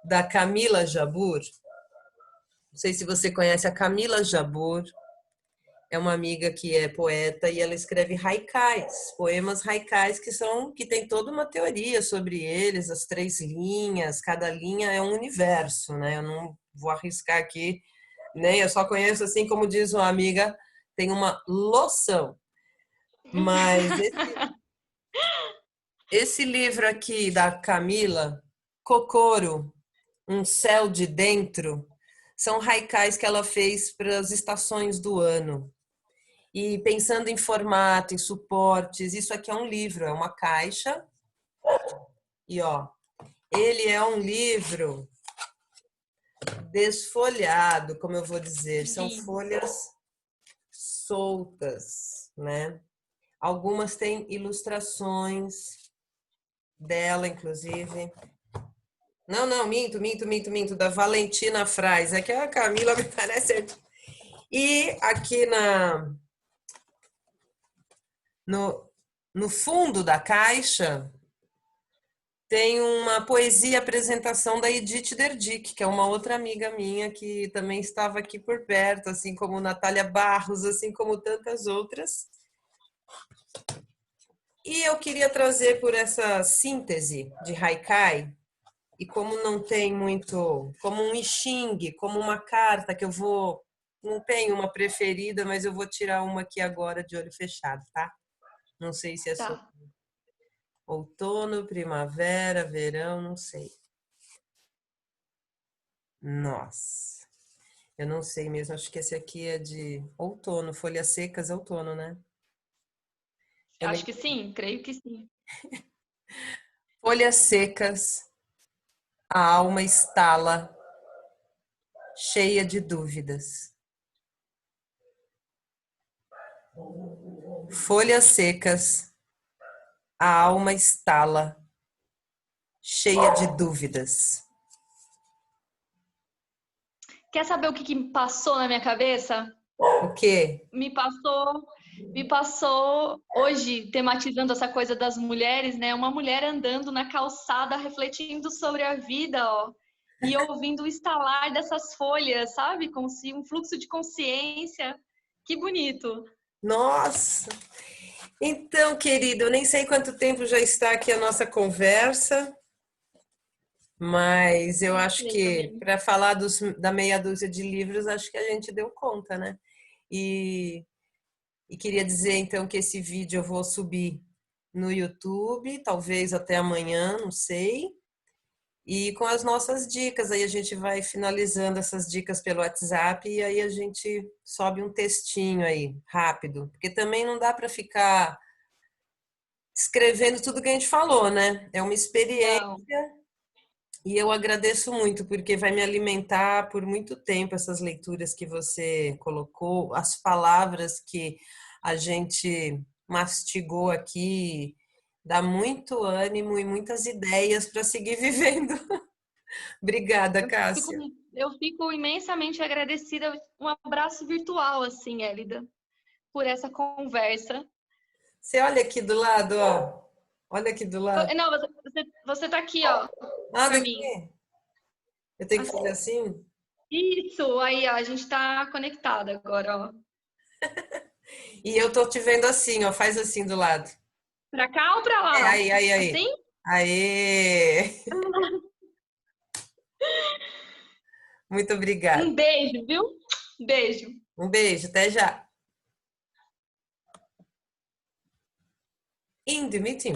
Speaker 1: da Camila Jabbour. Não sei se você conhece a Camila Jabbour, é uma amiga que é poeta e ela escreve haikais, poemas haikais que tem toda uma teoria sobre eles, as 3 linhas, cada linha é um universo, né? Eu não vou arriscar aqui, nem eu só conheço assim como diz uma amiga, tem uma loção. Mas esse livro aqui da Camila, Kokoro, Um Céu de Dentro, são haikais que ela fez para as estações do ano. E pensando em formato, em suportes, isso aqui é um livro, é uma caixa. E ó, ele é um livro desfolhado, como eu vou dizer, são
Speaker 2: Lindo.
Speaker 1: folhas soltas, né? Algumas têm ilustrações dela, inclusive. Não, não, minto, da Valentina Fraz. É que a Camila me parece. E aqui no, no fundo da caixa tem uma poesia apresentação da Edith Derdick, que é uma outra amiga minha que também estava aqui por perto, assim como Natália Barros, assim como tantas outras. E eu queria trazer por essa síntese de haikai, e como não tem muito, como um I Ching, como uma carta que eu vou, não tenho uma preferida, mas eu vou tirar uma aqui agora de olho fechado, tá? Não sei se é
Speaker 2: Tá.
Speaker 1: outono, primavera, verão, não sei. Nossa, eu não sei mesmo, acho que esse aqui é de outono, folhas secas, outono, né? Eu
Speaker 2: Acho
Speaker 1: nem...
Speaker 2: que sim, creio que sim.
Speaker 1: Folhas secas, a alma estala, cheia de dúvidas. Folhas secas, a alma estala, cheia de dúvidas.
Speaker 2: Quer saber o que me passou na minha cabeça?
Speaker 1: O quê?
Speaker 2: Me passou, me passou hoje, tematizando essa coisa das mulheres, né? Uma mulher andando na calçada, refletindo sobre a vida, ó, e ouvindo o estalar dessas folhas, sabe? Como se um fluxo de consciência. Que bonito.
Speaker 1: Nossa! Então, querido, eu nem sei quanto tempo já está aqui a nossa conversa, mas eu
Speaker 2: Não
Speaker 1: acho
Speaker 2: sei
Speaker 1: que
Speaker 2: também.
Speaker 1: para falar da meia dúzia de livros, acho que a gente deu conta, né? E, e queria dizer então que esse vídeo eu vou subir no YouTube, talvez até amanhã, não sei. E com as nossas dicas, aí a gente vai finalizando essas dicas pelo WhatsApp e aí a gente sobe um textinho aí, rápido, porque também não dá para ficar escrevendo tudo que a gente falou, né? É uma experiência
Speaker 2: Não.
Speaker 1: e eu agradeço muito, porque vai me alimentar por muito tempo essas leituras que você colocou, as palavras que a gente mastigou aqui, dá muito ânimo e muitas ideias para seguir vivendo. Obrigada,
Speaker 2: Eu fico,
Speaker 1: Cássia.
Speaker 2: eu fico imensamente agradecida. Um abraço virtual, assim, Élida, por essa conversa.
Speaker 1: Você olha aqui do lado, ó. Olha aqui do lado.
Speaker 2: Não, você tá aqui, ó,
Speaker 1: Ah,
Speaker 2: para
Speaker 1: daqui.
Speaker 2: mim.
Speaker 1: Eu tenho que
Speaker 2: Assim.
Speaker 1: fazer assim?
Speaker 2: Isso, aí, ó, a gente tá conectada agora, ó.
Speaker 1: E eu tô te vendo assim, ó. Faz assim do lado.
Speaker 2: Pra cá ou pra
Speaker 1: É,
Speaker 2: lá?
Speaker 1: aí.
Speaker 2: Assim?
Speaker 1: Aê! Muito obrigada.
Speaker 2: Um beijo, viu? Beijo.
Speaker 1: Um beijo, até já. In the meeting.